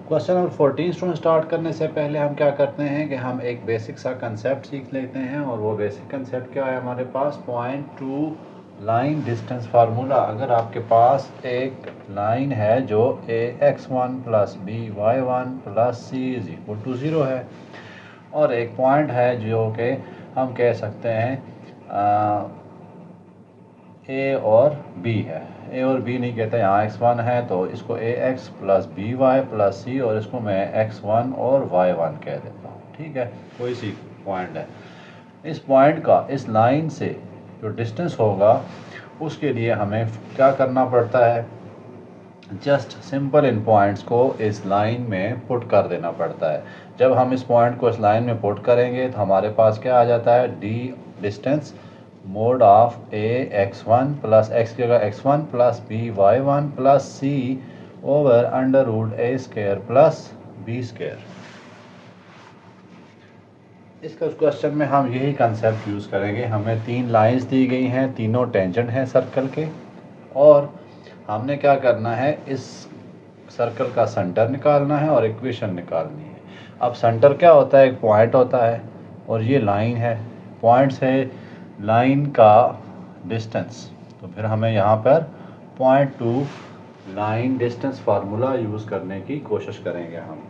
Question number 14 student start करने से पहले हम क्या करते हैं कि हम एक बेसिक सा कंसेप्ट सीख लेते हैं, और वो बेसिक कंसेप्ट क्या है हमारे पास, point to line distance formula. अगर आपके पास एक लाइन है जो ax1 plus by1 plus c is equal to 0 है, और एक पॉइंट है जो कि हम कह सकते हैं ए और बी है, ए और बी नहीं कहते, यहाँ x1 है तो इसको ax plus by plus c, और इसको मैं x1 और y1 कह देता हूँ। ठीक है, कोई सी पॉइंट है। इस पॉइंट का इस लाइन से जो डिस्टेंस होगा उसके लिए हमें क्या करना पड़ता है, जस्ट सिंपल इन पॉइंट्स को इस लाइन में पुट कर देना पड़ता है। जब हम इस पॉइंट को इस लाइन में पुट करेंगे तो हमारे पास क्या आ जाता है, D distance mod of A x1 plus X की जगह x1 plus B y1 plus C over under root A square plus B square. इस क्वेश्चन में हम यही कंसेप्ट यूज़ करेंगे। हमें तीन लाइंस दी गई हैं, तीनों टेंजेंट हैं सर्कल के, और हमने क्या करना है, इस सर्कल का सेंटर निकालना है और इक्वेशन निकालनी है। अब सेंटर क्या होता है, एक पॉइंट होता है और ये लाइन है, पॉइंट से लाइन का डिस्टेंस, तो फिर हमें यहाँ पर point to line distance formula use करने की कोशिश करेंगे हम।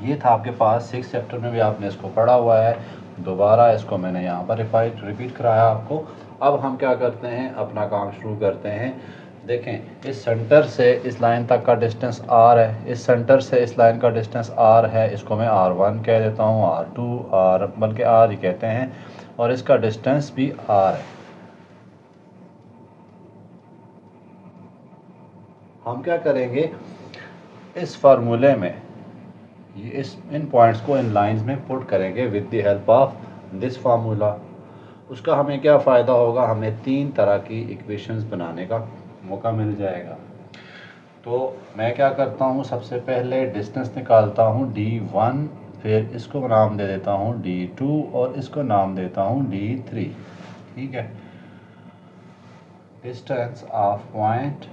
ये था आपके पास 6 चैप्टर में भी आपने इसको पढ़ा हुआ है, दोबारा इसको मैंने यहाँ पर रिपीट कराया आपको। अब हम क्या करते हैं, अपना काम शुरू करते हैं। देखें, इस सेंटर से इस लाइन तक का डिस्टेंस r है, इस सेंटर से इस लाइन का डिस्टेंस r है, इसको मैं r1 कह देता हूँ, r2 r बल्कि r ही कहते हैं, और इसका डिस्टेंस भी r है। हम क्या करेंगे, इस फार्मूले में ये इन पॉइंट्स को इन लाइंस में पुट करेंगे with the help of this formula. उसका हमें क्या फ़ायदा होगा, हमें तीन तरह की इक्वेशंस बनाने का मौका मिल जाएगा। तो मैं क्या करता हूँ, सबसे पहले डिस्टेंस निकालता हूँ d1, फिर इसको नाम दे देता हूँ d2 और इसको नाम देता हूँ d3। ठीक है, डिस्टेंस ऑफ पॉइंट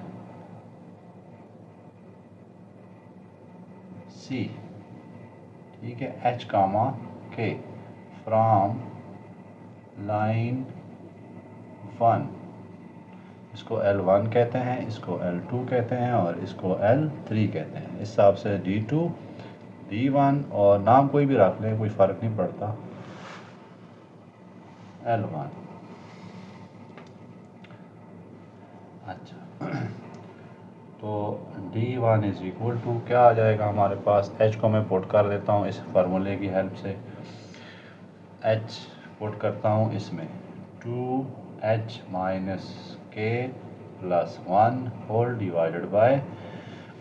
C, ठीक है, h comma k from line 1, इसको L1 कहते हैं, इसको L2 कहते हैं और इसको L3 कहते हैं। इस हिसाब से D2 D1 और नाम कोई भी रख लें, कोई फ़र्क नहीं पड़ता, L1। अच्छा, तो D1 इज इक्वल टू क्या आ जाएगा हमारे पास, H को मैं पुट कर देता हूँ इस फार्मूले की हेल्प से। H पुट करता हूँ इसमें 2H minus K plus 1 whole divided by,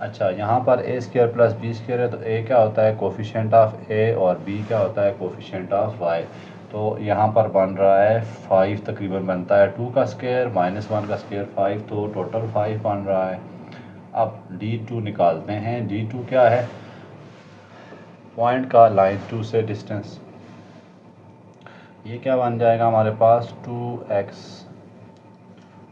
अच्छा यहाँ पर A square plus B square है, तो ए क्या होता है, कोफिशिएंट ऑफ ए, और बी क्या होता है, कोफिशिएंट ऑफ वाई। तो यहाँ पर बन रहा है 5 तकरीबन बनता है, 2 का स्क्वायर माइनस 1 का स्क्वायर 5, तो टोटल 5 बन रहा है। अब D2 निकालते हैं, D2 क्या है, पॉइंट का लाइन 2 से डिस्टेंस, ये क्या बन जाएगा हमारे पास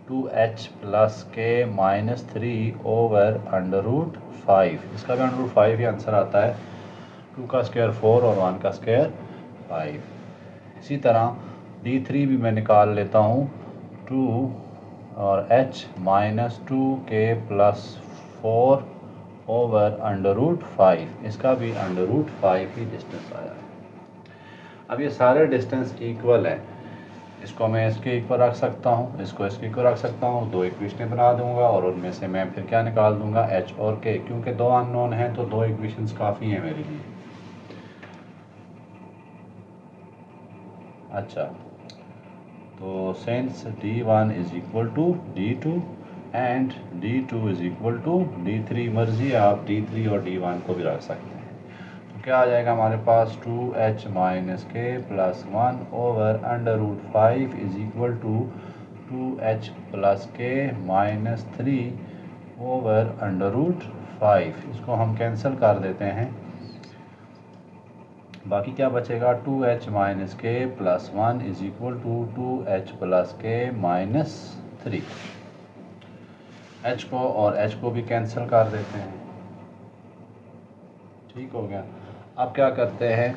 2h plus K minus 3 over under root 5, इसका भी अंडर रूट 5 ही आंसर आता है, 2 का स्क्वायर 4 और 1 का स्क्वायर 5। इसी तरह D3 भी मैं निकाल लेता हूँ, 2 और h minus 2k plus 4 over under root 5, इसका भी अंडर रूट 5 ही डिस्टेंस आया है। अब ये सारे डिस्टेंस इक्वल हैं, इसको मैं इसके इक्वल रख सकता हूँ, इसको इसके इक्वल रख सकता हूँ, दो इक्वेशनें बना दूंगा और उनमें से मैं फिर क्या निकाल दूंगा, h और k, क्योंकि दो अननोन हैं तो दो इक्वेशंस काफ़ी हैं मेरे लिए। अच्छा, तो since D1 is equal to D2 and D2 is equal to D3, मर्जी है आप D3 और D1 को भी रख सकते हैं। तो क्या आ जाएगा हमारे पास, 2h minus K plus 1 over under root 5 is equal to 2h plus K minus 3 over under root 5। इसको हम कैंसिल कर देते हैं, बाकी क्या बचेगा, 2h minus K plus 1 is equal to 2h plus K minus 3। h को और h को भी कैंसिल कर देते हैं, ठीक हो गया। अब क्या करते हैं,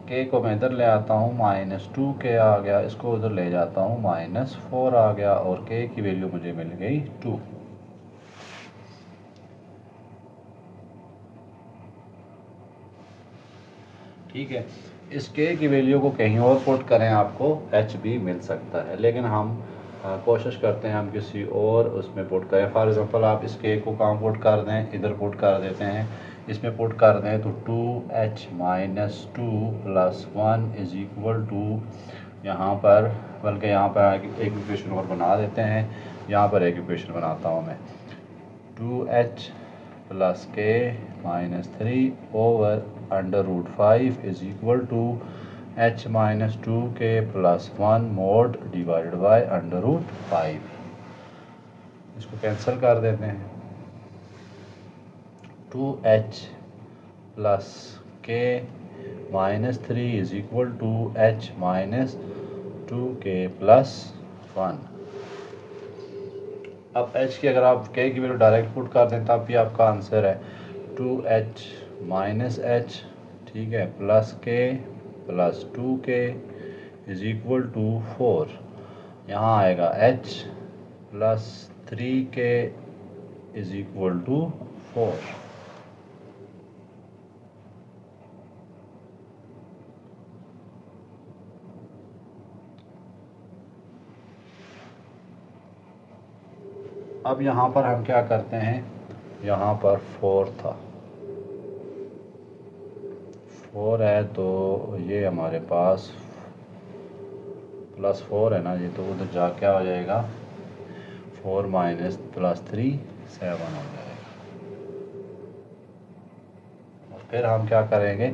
के को मैं इधर ले आता हूँ, -2 के आ गया, इसको उधर ले जाता हूँ, -4 आ गया, और के की वैल्यू मुझे मिल गई 2। ठीक है, इस के की वैल्यू को कहीं और पुट करें, आपको एच भी मिल सकता है, लेकिन हम कोशिश करते हैं हम किसी और उसमें पुट करें। फॉर एग्ज़ाम्पल आप इस के को कहाँ पुट कर दें, इधर पुट कर देते हैं, इसमें पुट कर दें तो 2h - 2 + 1 = यहाँ पर, बल्कि यहाँ पर एक इक्वेशन और बना देते हैं, यहाँ पर एक इक्वेशन बनाता हूँ मैं, 2h + k - 3 /√5 = h - 2k + 1 mod / √5। इसको कैंसिल कर देते हैं। 2h + k - 3 = h - 2k + 1। अब h की अगर आप k की वैल्यू डायरेक्ट पुट कर दें तब भी आपका आंसर है 2h - h, ठीक है, + k + 2k = 4। यहाँ आएगा h + 3k = 4। अब यहाँ पर हम क्या करते हैं, यहाँ पर 4 था, 4 है, तो ये हमारे पास +4 है ना, ये तो उधर जा क्या हो जाएगा, 4 - +3 7 हो जाएगा। और फिर हम क्या करेंगे,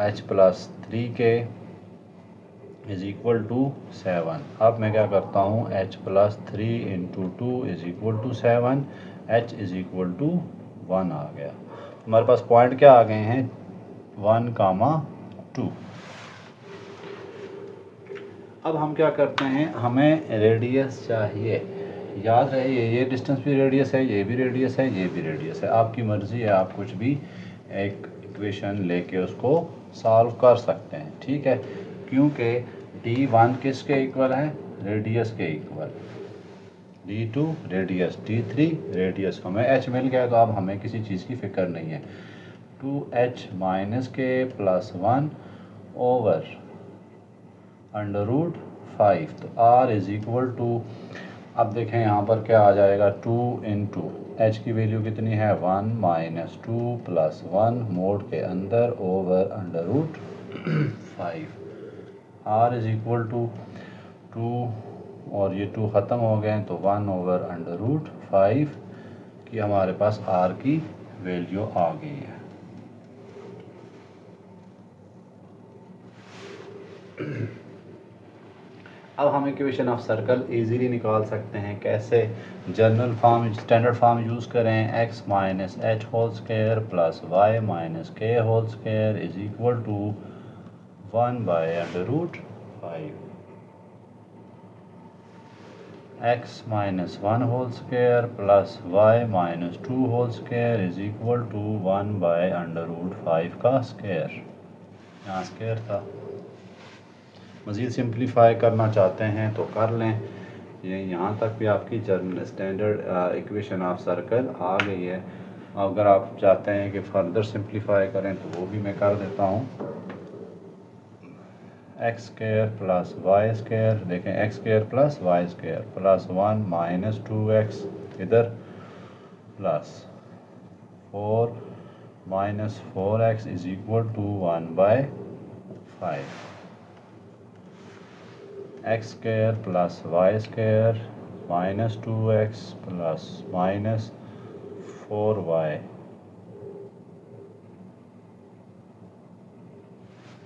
h + 3k = 7। अब मैं क्या करता हूँ, h + 3 × 2 = 7, h = 1 आ गया। हमारे पास पॉइंट क्या आ गए हैं, 1, 2। अब हम क्या करते हैं, हमें रेडियस चाहिए। याद रहे ये डिस्टेंस भी रेडियस है, ये भी रेडियस है, ये भी रेडियस है। आपकी मर्ज़ी है, आप कुछ भी एक इक्वेशन लेके उसको सॉल्व कर सकते हैं, ठीक है, क्योंकि d1 किसके इक्वल है, रेडियस के equal, d2 radius, d3 radius. हमें h मिल गया, तो अब हमें किसी चीज़ की फ़िक्र नहीं है। 2h - k + 1 /√5, तो r = अब देखें यहाँ पर क्या आ जाएगा, 2 × h की वैल्यू कितनी है, 1 - 2 + 1 मोड के अंदर /√5, r = 2, और ये 2 ख़त्म हो गए तो 1/√5 की हमारे पास r की वैल्यू आ गई है। अब हम इक्वेशन ऑफ सर्कल इजीली निकाल सकते हैं। कैसे, general form, standard form use करें, x - h² + y - k² = 1/√5। x - 1² + y - 2² = 1/√5 का स्क्वायर, यहाँ स्क्वायर था। मज़ीद सिंप्लीफाई करना चाहते हैं तो कर लें। ये यहाँ तक भी आपकी general standard equation of circle आ गई है। अगर आप चाहते हैं कि फर्दर सिंप्लीफाई करें तो वो भी मैं कर देता हूँ। x² + y², देखें x² + y² + 1 - 2x इधर plus 4 - 4x = 1/5। x² + y² - 2x + -4y,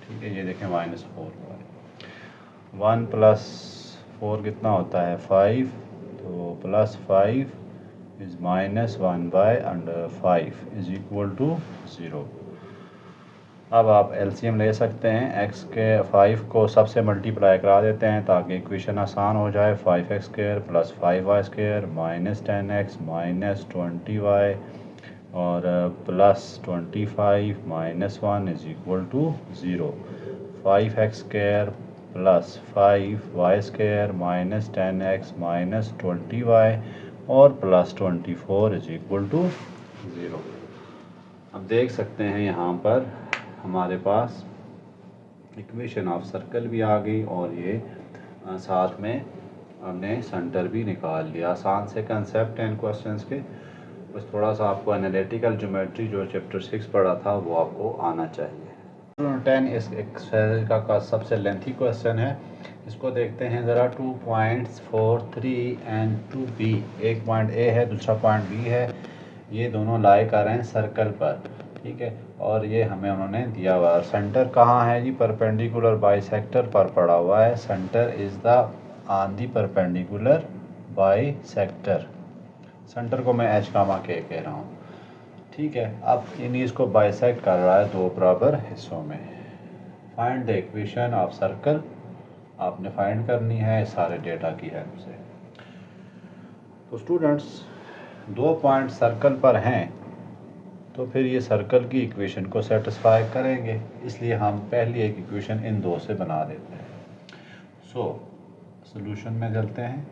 ठीक है, ये देखें -4y। 1 + 4 कितना होता है, 5, तो +5 is -1/5 = 0। अब आप एलसीएम ले सकते हैं, x के 5 को सबसे मल्टीप्लाई करा देते हैं ताकि इक्वेशन आसान हो जाए। 5x² + 5y² - 10x - 20y और plus 25 minus 1 is equal to 0। 5x² plus 5y² minus 10x minus 20y और प्लस 24 इज इक्वल टू 0। अब देख सकते हैं यहाँ पर हमारे पास इक्वेशन ऑफ सर्कल भी आ गई और ये साथ में हमने सेंटर भी निकाल लिया। आसान से कंसेप्ट हैं इन क्वेश्चंस के, बस थोड़ा सा आपको एनालिटिकल ज्योमेट्री जो चैप्टर 6 पढ़ा था वो आपको आना चाहिए। 10 इस एक्सरसाइज का सबसे लेंथी क्वेश्चन है। इसको देखते हैं ज़रा। 2 पॉइंट्स 4, 3 एंड 2b, एक पॉइंट ए है दूसरा पॉइंट बी है, ये दोनों लाई कर रहे हैं सर्कल पर, ठीक है। और ये हमें उन्होंने दिया हुआ है। सेंटर कहाँ है जी? परपेंडिकुलर बाइसेक्टर पर पड़ा हुआ है। Centre is the on the perpendicular bisector. Centre को मैं एच कामा के कह रहा हूँ, ठीक है। अब इन्हीं इसको बाइसेक्ट कर रहा है दो बराबर हिस्सों में। Find the equation of circle आपने फाइंड करनी है सारे डेटा की हेल्प से। तो स्टूडेंट्स, दो पॉइंट सर्कल पर हैं तो फिर ये सर्कल की इक्वेशन को सेटिस्फाई करेंगे, इसलिए हम पहली एक इक्वेशन इन दो से बना देते हैं। सो सॉल्यूशन में चलते हैं।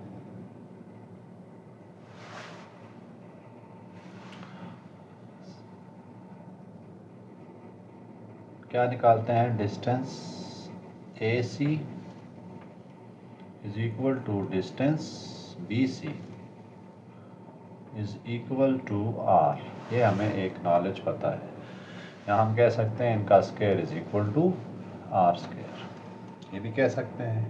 क्या निकालते हैं? Distance AC is equal to distance BC is equal to R। ये हमें एक नॉलेज पता है। या हम कह सकते हैं इनका square is equal to R², ये भी कह सकते हैं।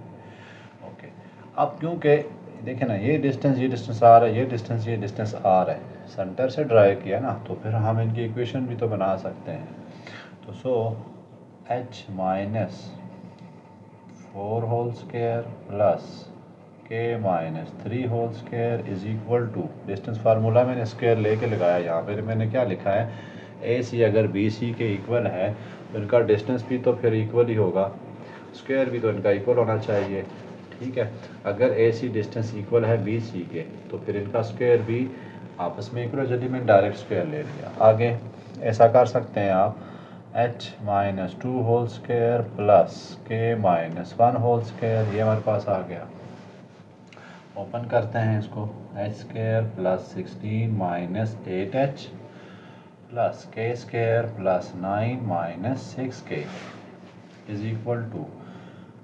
ओके, अब क्योंकि देखें ना, ये डिस्टेंस R है, ये डिस्टेंस R है, सेंटर से ड्राइव किया ना, तो फिर हम इनकी इक्वेशन भी तो बना सकते हैं। तो so h minus 4 whole square plus k minus 3 whole square is equal to, distance formula मैंने स्क्वायर लेके लगाया। यहाँ पर मैंने क्या लिखा है? AC अगर BC के इक्वल है तो इनका डिस्टेंस भी तो फिर इक्वल ही होगा, स्क्वायर भी तो इनका इक्वल होना चाहिए, ठीक है। अगर AC डिस्टेंस इक्वल है BC के तो फिर इनका स्क्वायर भी आपस में इक्वल है, यदि मैंने डायरेक्ट स्क्वायर ले लिया। आगे ऐसा कर सकते हैं आप, h minus 2 whole square plus k minus 1 whole square, ये हमारे पास आ गया। ओपन करते हैं इसको, h² plus 16 minus 8h plus k² plus 9 minus 6k is equal to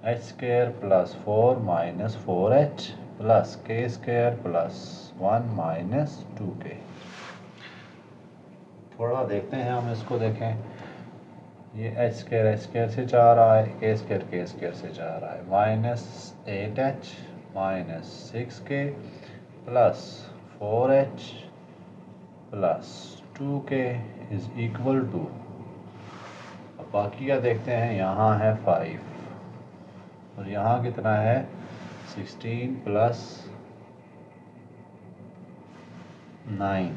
h² plus 4 minus 4h plus k² plus 1 minus 2k। थोड़ा देखते हैं हम इसको, देखें ये h² से जा रहा है, k² से जा रहा है, minus 8h minus 6k plus 4h plus 2k is equal to, अब बाकी का देखते हैं। यहाँ है 5 और यहाँ कितना है? 16 प्लस 9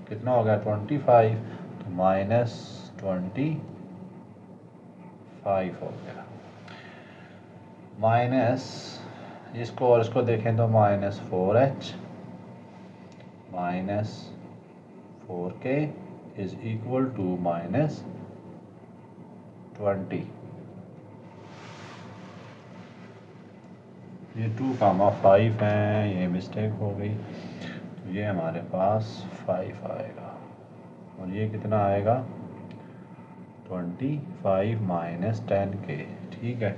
कितना हो गया? 25, तो माइनस 25 हो गया। माइनस इसको और इसको देखें तो minus 4h minus 4k is equal to minus 20। ये 2,5 हैं, ये मिस्टेक हो गई, तो ये हमारे पास 5 आएगा और ये कितना आएगा? 25 माइनस 10k, ठीक है।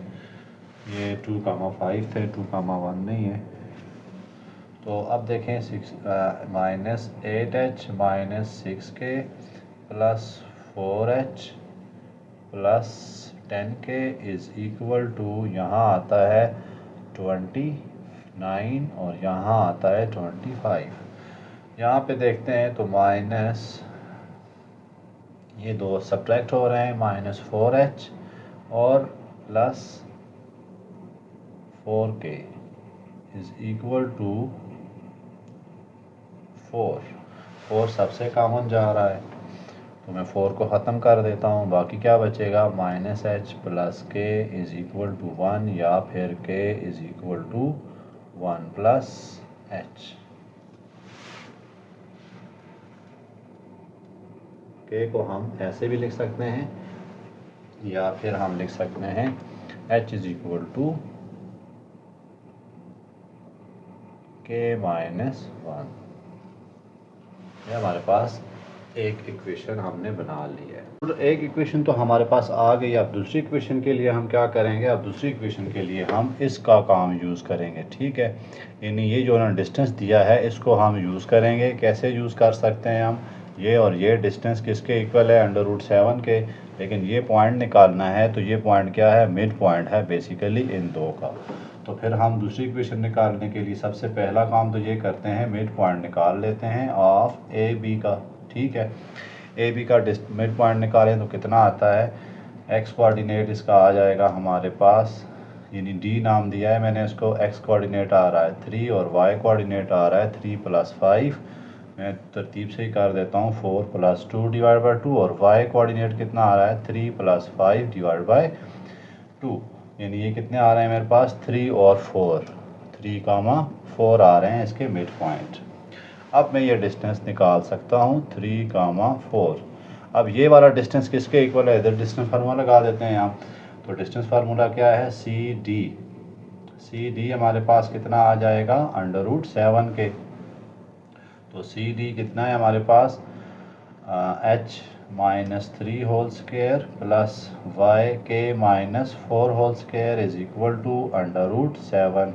ये 2,5 थे, 2,1 नहीं है। तो अब देखें, minus 8h minus 6k plus 4h plus 10k is equal to, यहाँ आता है 29 और यहाँ आता है 25। यहाँ पे देखते हैं तो माइनस, ये दो सब्ट्रैक्ट हो रहे हैं, माइनस 4h और plus 4k is equal to 4 सबसे कॉमन जा रहा है तो मैं 4 को ख़त्म कर देता हूँ। बाकी क्या बचेगा? Minus h plus k is equal to 1 या फिर k is equal to 1 plus h। K को हम ऐसे भी लिख सकते हैं या फिर हम लिख सकते हैं h is equal to k minus 1। ये हमारे पास एक इक्वेशन हमने बना ली है। और एक इक्वेशन तो हमारे पास आ गई। अब दूसरी इक्वेशन के लिए हम क्या करेंगे, अब दूसरी इक्वेशन के लिए हम इसका काम यूज़ करेंगे, ठीक है। यानी ये जो ना डिस्टेंस दिया है इसको हम यूज़ करेंगे। कैसे यूज़ कर सकते हैं हम, ये और ये डिस्टेंस किसके इक्वल है, √7 के। लेकिन ये पॉइंट निकालना है तो ये पॉइंट क्या है, मिड पॉइंट है बेसिकली इन दो का। तो फिर हम दूसरी इक्वेशन निकालने के लिए सबसे पहला काम तो ये करते हैं, मिड पॉइंट निकाल लेते हैं ऑफ ए बी का, ठीक है। ए बी का मिड पॉइंट निकालें तो कितना आता है, एक्स कोऑर्डिनेट इसका आ जाएगा हमारे पास, यानी डी नाम दिया है मैंने इसको, एक्स कोऑर्डिनेट आ रहा है 3 और वाई कोऑर्डिनेट आ रहा है 3 + 5। मैं तरतीब से ही कर देता हूँ, 4 + 2 डिवाइड बाई 2, और वाई कोऑर्डिनेट कितना आ रहा है 3 + 5 डिवाइड बाई 2। यानी ये कितने आ रहे हैं मेरे पास, 3 और 4, 3, 4 आ रहे हैं इसके मिड पॉइंट। अब मैं ये डिस्टेंस निकाल सकता हूँ 3, 4। अब ये वाला डिस्टेंस किसके इक्वल है, इधर डिस्टेंस फार्मूला लगा देते हैं यहाँ। तो डिस्टेंस फार्मूला क्या है, सी डी हमारे पास कितना आ जाएगा, √7 के। तो सी डी कितना है हमारे पास, h-3 whole square plus Y K -4 whole square is equal to √7।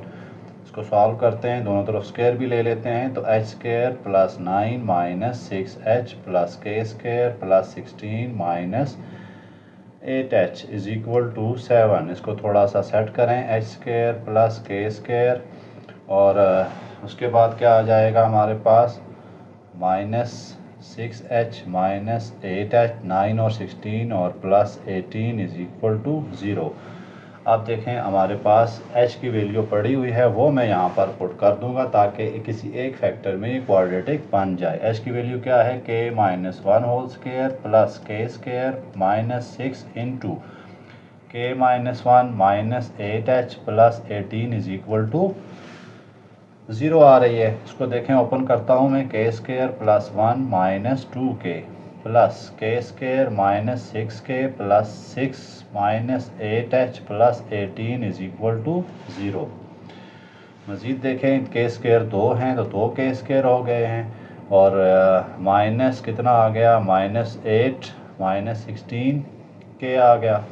इसको सॉल्व करते हैं, दोनों तरफ स्क्वायर भी ले लेते हैं। तो h² + 9 - 6h + k² + 16 - 8h is equal to 7। इसको थोड़ा सा सेट करें, h² + k², और उसके बाद क्या आ जाएगा हमारे पास, -6h - 8h, 9 और 16 और +18 इज इक्वल टू 0। अब देखें हमारे पास h की वैल्यू पड़ी हुई है, वो मैं यहाँ पर पुट कर दूंगा ताकि किसी एक फैक्टर में ये क्वाड्रेटिक बन जाए। h की वैल्यू क्या है, k-1 whole square plus k² -6 into k-1 -8h + 18 is equal to 0 आ रही है। इसको देखें, ओपन करता हूँ मैं, k² + 1 - 2k plus k² - 6k + 6 - 8h + 18 is equal to 0। मज़ीद देखें, k² 2 हैं तो 2k² हो गए हैं, और माइनस कितना आ गया, -8 - 16k आ गया।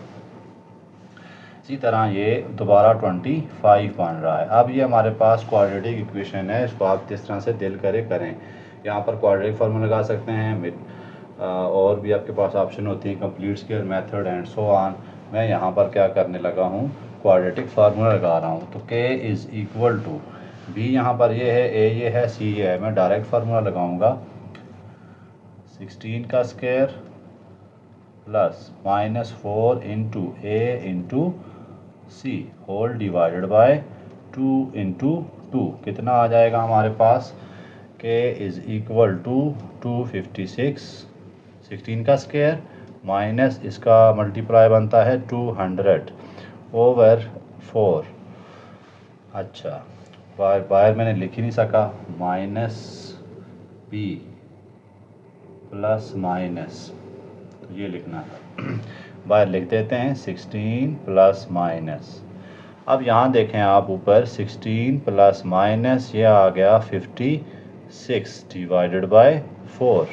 इसी तरह ये दोबारा 25 बन रहा है। अब ये हमारे पास क्वाड्रेटिक इक्वेशन है, इसको आप जिस तरह से दिल करे करें। यहाँ पर क्वाड्रेटिक फार्मूला लगा सकते हैं, और भी आपके पास ऑप्शन होती है, complete square method and so on. मैं यहाँ पर क्या करने लगा हूँ, क्वाड्रेटिक फार्मूला लगा रहा हूँ। तो k is equal to, b यहाँ पर ये है, a ये है, c ये है। मैं डायरेक्ट फार्मूला लगाऊंगा, 16 का square plus -4 into a into c whole divided by 2 into 2, कितना आ जाएगा हमारे पास, k इज़ इक्वल टू 256, 16 का स्क्वायर माइनस इसका मल्टीप्लाई बनता है 200/4। अच्छा, बाहर मैंने लिख ही नहीं सका, -b प्लस माइनस, तो ये लिखना है, बाहर लिख देते हैं 16 प्लस माइनस। अब यहाँ देखें आप ऊपर, 16 प्लस माइनस ये आ गया 56 डिवाइडेड बाय 4।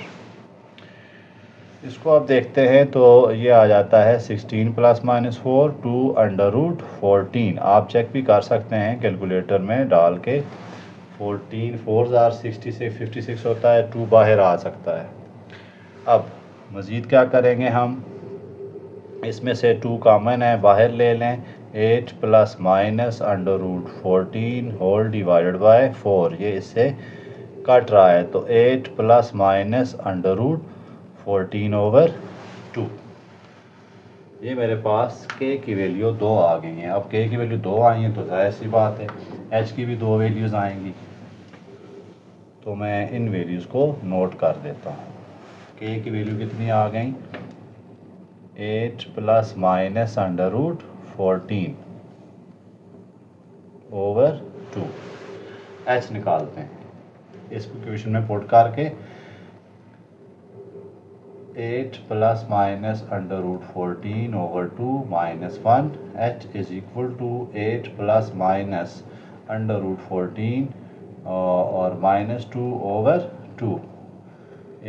इसको आप देखते हैं तो ये आ जाता है 16 + -4 2 √14। आप चेक भी कर सकते हैं कैलकुलेटर में डाल के, 14 4 66 56 होता है, 2 बाहर आ सकता है। अब मज़ीद क्या करेंगे हम, इसमें से 2 कॉमन है, बाहर ले लें, 8 + -√14 होल डिवाइडेड बाय 4, ये इससे कट रहा है। तो 8 + -√14/2। ये मेरे पास k की वैल्यू 2 आ गई हैं। अब k की वैल्यू 2 आई हैं तो जाहिर सी बात है h की भी 2 वैल्यूज़ आएंगी। तो मैं इन वैल्यूज़ को नोट कर देता हूँ। k की वैल्यू कितनी आ गई, 8 + -√14/2। h निकालते हैं, इस इक्वेशन में पुट करके 8 plus minus under root 14/2 -1 h is equal to 8 plus minus under root 14 और -2/2।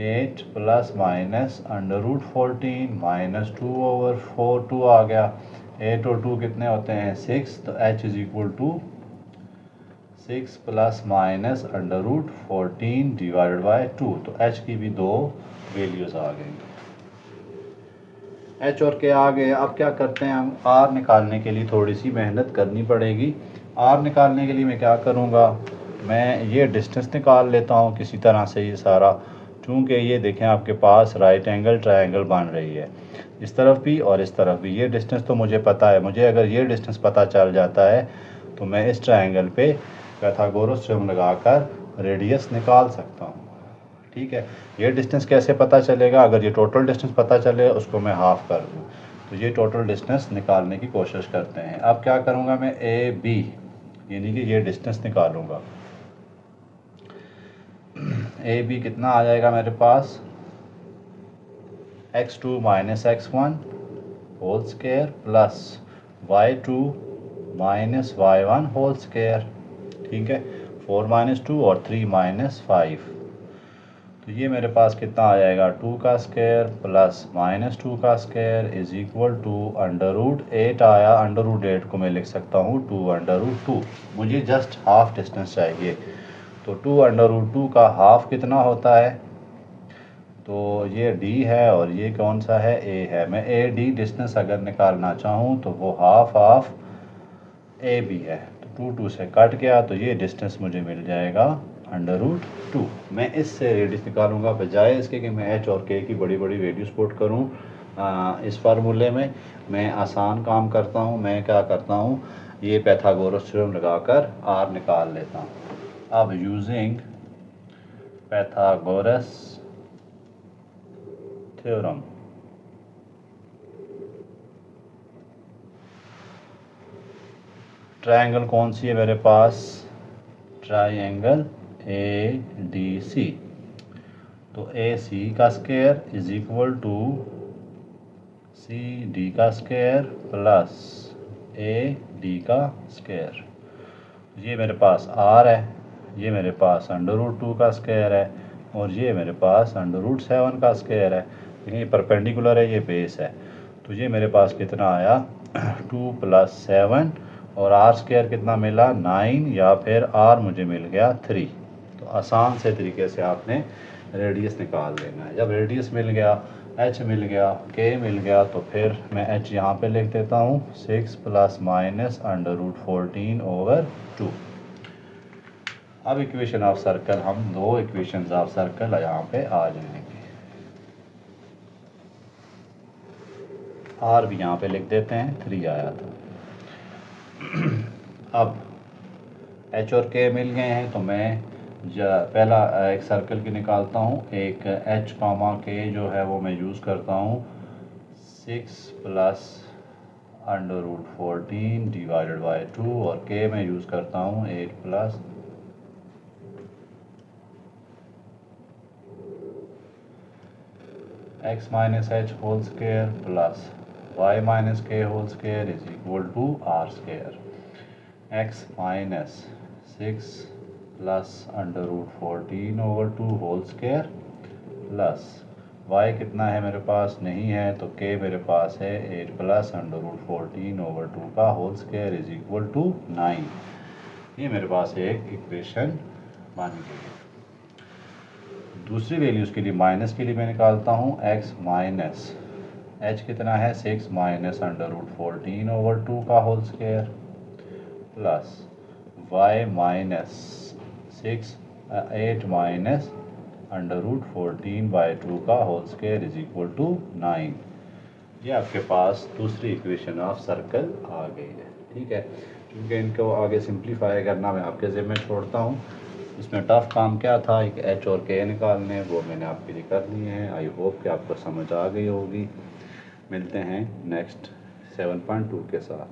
8 प्लस माइनस अंडर रूट 14 -2/4, 2 आ गया। 8 और 2 कितने होते हैं 6, तो h is equal to 6 plus minus under root 14 divided by 2। तो h की भी दो वैल्यूज़ आ गई। h और k आ गए। अब क्या करते हैं हम r निकालने के लिए थोड़ी सी मेहनत करनी पड़ेगी। r निकालने के लिए मैं क्या करूँगा, मैं ये डिस्टेंस निकाल लेता हूँ किसी तरह से। ये सारा चूँकि ये देखें आपके पास राइट एंगल ट्रायंगल बन रही है, इस तरफ भी और इस तरफ भी। ये डिस्टेंस तो मुझे पता है। मुझे अगर ये डिस्टेंस पता चल जाता है तो मैं इस ट्रायंगल पे पाइथागोरस थ्योरम लगाकर रेडियस निकाल सकता हूँ। ठीक है, ये डिस्टेंस कैसे पता चलेगा, अगर ये टोटल डिस्टेंस पता चले उसको मैं हाफ कर दूँ तो ये टोटल डिस्टेंस निकालने की कोशिश करते हैं। अब क्या करूँगा मैं, ए बी यानी कि ये डिस्टेंस निकालूँगा। ए बी कितना आ जाएगा मेरे पास, x2 minus x1 whole square plus y2 minus y1 whole square. ठीक है, 4 माइनस 2 और 3 माइनस 5। तो ये मेरे पास कितना आ जाएगा, 2 का स्क्वायर प्लस माइनस 2 का square is equal to under root 8 आया। अंडर रूट 8 को मैं लिख सकता हूँ 2 अंडर रूट 2। मुझे जस्ट हाफ डिस्टेंस चाहिए, तो 2 अंडर रूट 2 का हाफ कितना होता है, तो ये d है और ये कौन सा है, a है। मैं a d डिस्टेंस अगर निकालना चाहूँ तो वो हाफ ऑफ ए बी है। तो 2 से कट गया तो ये डिस्टेंस मुझे मिल जाएगा अंडर रूट 2। मैं इससे रेडियस निकालूंगा, बजाय इसके कि मैं h और k की बड़ी बड़ी वैल्यूज पुट करूँ इस फार्मूले में। मैं आसान काम करता हूँ। मैं क्या करता हूँ, ये पाइथागोरस थ्योरम लगाकर r निकाल लेता हूँ। अब यूजिंग पाइथागोरस थ्योरम, ट्रायंगल कौन सी है मेरे पास, ट्रायंगल ए डी सी। तो ए सी का square is equal to C D का स्क्वायर प्लस ए डी का स्क्वायर। ये मेरे पास आर है, ये मेरे पास अंडर रूट 2 का स्क्वायर है और ये मेरे पास अंडर रूट 7 का स्क्वायर है। लेकिन ये परपेंडिकुलर है, ये बेस है। तो ये मेरे पास कितना आया 2 प्लस 7 और आर स्क्वायर कितना मिला 9, या फिर आर मुझे मिल गया 3। तो आसान से तरीके से आपने रेडियस निकाल लेना है। जब रेडियस मिल गया, h मिल गया, k मिल गया, तो फिर मैं h यहाँ पे लिख देता हूँ 6 प्लस माइनस अंडर रूट 14/2। अब इक्वेशन ऑफ सर्कल, हम दो इक्वेशंस ऑफ सर्कल यहाँ पे आ जाएंगे। आर भी यहाँ पे लिख देते हैं, 3 आया था। अब h और k मिल गए हैं तो मैं पहला एक सर्कल की निकालता हूँ। एक h कामा k जो है वो मैं यूज़ करता हूँ 6 plus under root 14 divided by 2 और k मैं यूज़ करता हूँ 8 plus x minus H whole square plus y minus k whole square is equal to r square. x minus 6 plus under root 14/2 whole square plus y कितना है मेरे पास नहीं है, तो k मेरे पास है 8 प्लस अंडर रूट 14/2 का whole square is equal to 9। ये मेरे पास एक इक्वेशन बन गई है। दूसरी वैल्यूज़ के लिए, माइनस के लिए मैं निकालता हूँ x माइनस h कितना है 6 माइनस अंडर रूट 14/2 का whole square plus y minus 8 minus under root 14/2 का whole square is equal to 9। ये आपके पास दूसरी इक्वेशन ऑफ सर्कल आ गई है। ठीक है, क्योंकि इनको आगे सिंप्लीफाई करना मैं आपके ज़िम्मे छोड़ता हूँ। इसमें टफ काम क्या था, एक h और k निकालने, वो मैंने आपके लिए कर लिए हैं। आई होप कि आपको समझ आ गई होगी। मिलते हैं नेक्स्ट 7.2 के साथ।